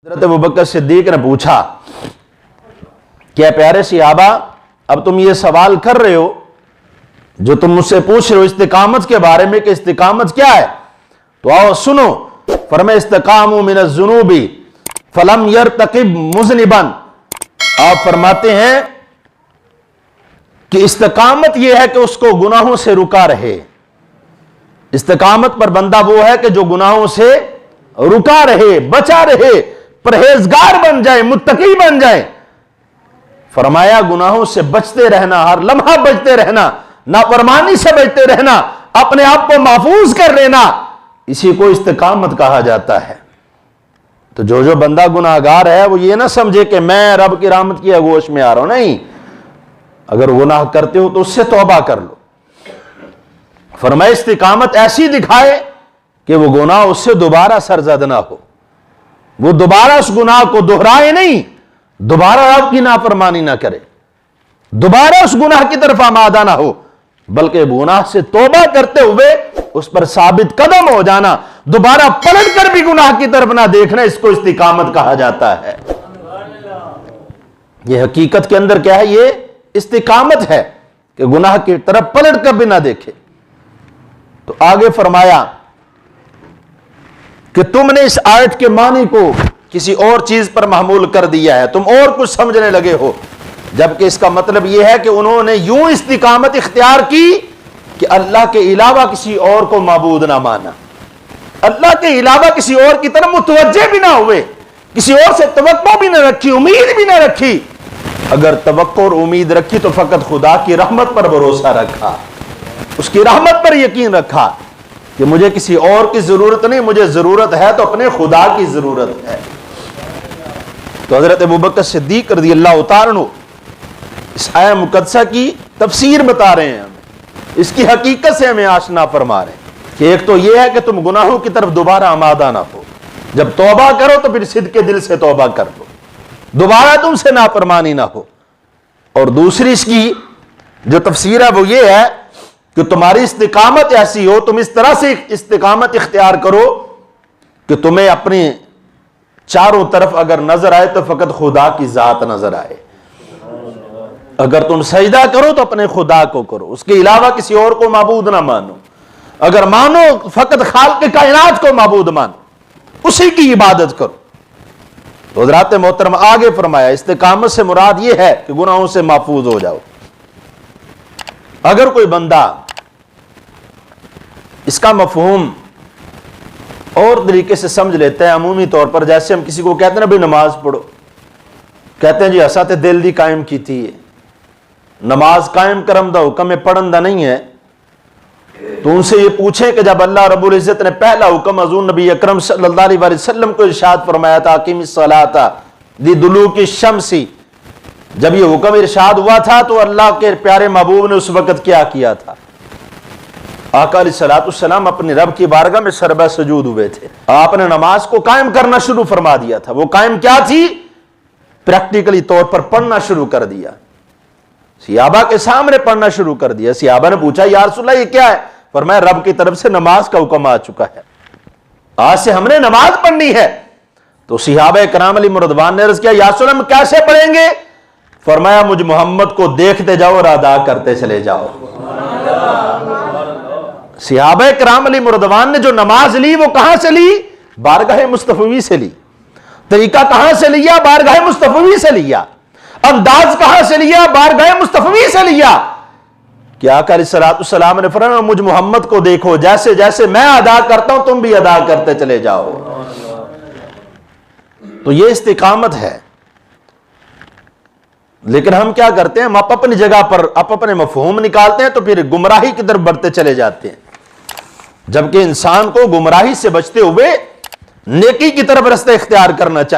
حضرت ابوبکر صدیق نے پوچھا کہ پیارے صحابہ اب تم یہ سوال کر رہے ہو جو تم مجھ سے پوچھ رہے ہو استقامت کے بارے میں کہ استقامت کیا ہے، تو آؤ سنو۔ فرمائے استقاموا من الذنوب فلم یرتکب مذنبا، آپ فرماتے ہیں کہ استقامت یہ ہے کہ اس کو گناہوں سے رکا رہے۔ استقامت پر بندہ وہ ہے کہ جو گناہوں سے رکا رہے، بچا رہے، پرہیزگار بن جائے، متقی بن جائے۔ فرمایا گناہوں سے بچتے رہنا، ہر لمحہ بچتے رہنا، نافرمانی سے بچتے رہنا، اپنے آپ کو محفوظ کر لینا، اسی کو استقامت کہا جاتا ہے۔ تو جو بندہ گناہگار ہے وہ یہ نہ سمجھے کہ میں رب کی رحمت کی آغوش میں آ رہا ہوں، نہیں، اگر گناہ کرتے ہو تو اس سے توبہ کر لو۔ فرمائے استقامت ایسی دکھائے کہ وہ گناہ اس سے دوبارہ سرزد نہ ہو، وہ دوبارہ اس گناہ کو دہرائے نہیں، دوبارہ رب کی نافرمانی نہ کرے، دوبارہ اس گناہ کی طرف آمادہ نہ ہو، بلکہ گناہ سے توبہ کرتے ہوئے اس پر ثابت قدم ہو جانا، دوبارہ پلٹ کر بھی گناہ کی طرف نہ دیکھنا، اس کو استقامت کہا جاتا ہے۔ یہ حقیقت کے اندر کیا ہے؟ یہ استقامت ہے کہ گناہ کی طرف پلٹ کر بھی نہ دیکھے۔ تو آگے فرمایا کہ تم نے اس آیت کے معنی کو کسی اور چیز پر محمول کر دیا ہے، تم اور کچھ سمجھنے لگے ہو، جبکہ اس کا مطلب یہ ہے کہ انہوں نے یوں استقامت اختیار کی کہ اللہ کے علاوہ کسی اور کو معبود نہ مانا، اللہ کے علاوہ کسی اور کی طرف متوجہ بھی نہ ہوئے، کسی اور سے توقع بھی نہ رکھی، امید بھی نہ رکھی۔ اگر توقع اور امید رکھی تو فقط خدا کی رحمت پر بھروسہ رکھا، اس کی رحمت پر یقین رکھا کہ مجھے کسی اور کی ضرورت نہیں، مجھے ضرورت ہے تو اپنے خدا کی ضرورت ہے۔ تو حضرت ابوبکر صدیق رضی اللہ تعالیٰ عنہ اس آیہ مقدسہ کی تفسیر بتا رہے ہیں ہمیں، اس کی حقیقت سے ہمیں آشنا فرما رہے ہیں کہ ایک تو یہ ہے کہ تم گناہوں کی طرف دوبارہ آمادہ نہ ہو، جب توبہ کرو تو پھر صدق کے دل سے توبہ کر لو، دوبارہ تم سے نافرمانی نہ ہو۔ اور دوسری اس کی جو تفسیر ہے وہ یہ ہے کہ تمہاری استقامت ایسی ہو، تم اس طرح سے استقامت اختیار کرو کہ تمہیں اپنی چاروں طرف اگر نظر آئے تو فقط خدا کی ذات نظر آئے۔ اگر تم سجدہ کرو تو اپنے خدا کو کرو، اس کے علاوہ کسی اور کو معبود نہ مانو، اگر مانو فقط خالق کائنات کو معبود مانو، اسی کی عبادت کرو۔ تو حضرات محترم آگے فرمایا استقامت سے مراد یہ ہے کہ گناہوں سے محفوظ ہو جاؤ۔ اگر کوئی بندہ اس کا مفہوم اور طریقے سے سمجھ لیتا ہے، عمومی طور پر جیسے ہم کسی کو کہتے ہیں نا بھائی نماز پڑھو، کہتے ہیں جی اساں تے دل دی قائم کی تھی، نماز قائم کرم دا حکم پڑھن دا نہیں ہے، تو ان سے یہ پوچھیں کہ جب اللہ رب العزت نے پہلا حکم حضور نبی اکرم صلی اللہ علیہ وسلم کو ارشاد فرمایا تھا اقیم الصلاۃ لدلوک الشمس، جب یہ حکم ارشاد ہوا تھا تو اللہ کے پیارے محبوب نے اس وقت کیا کیا تھا؟ آقا علیہ الصلوۃ والسلام اپنے رب کی بارگاہ میں سربہ سجود ہوئے تھے، آپ نے نماز کو قائم کرنا شروع فرما دیا تھا۔ وہ قائم کیا تھی؟ پریکٹیکلی طور پر پڑھنا شروع کر دیا، صحابہ کے سامنے پڑھنا شروع کر دیا۔ صحابہ نے پوچھا یا رسول اللہ یہ کیا ہے؟ فرمایا رب کی طرف سے نماز کا حکم آ چکا ہے، آج سے ہم نے نماز پڑھنی ہے۔ تو صحابہ کرام علیہ رضوان نے عرض کیا یا رسول اللہ ہم کیسے پڑھیں گے؟ فرمایا مجھ محمد کو دیکھتے جاؤ اور ادا کرتے چلے جاؤ۔ صحابہ کرام علیہ رضوان نے جو نماز لی وہ کہاں سے لی؟ بارگاہ مصطفی سے لی۔ طریقہ کہاں سے لیا؟ بارگاہ مصطفی سے لیا۔ انداز کہاں سے لیا؟ بارگاہ مصطفی سے لیا۔ کہ آقا علیہ الصلوۃ والسلام نے فرمایا مجھ محمد کو دیکھو، جیسے جیسے میں ادا کرتا ہوں تم بھی ادا کرتے چلے جاؤ۔ تو یہ استقامت ہے۔ لیکن ہم کیا کرتے ہیں؟ ہم اپنی جگہ پر اپنے مفہوم نکالتے ہیں تو پھر گمراہی کی طرف بڑھتے چلے جاتے ہیں، جبکہ انسان کو گمراہی سے بچتے ہوئے نیکی کی طرف رستہ اختیار کرنا چاہیے۔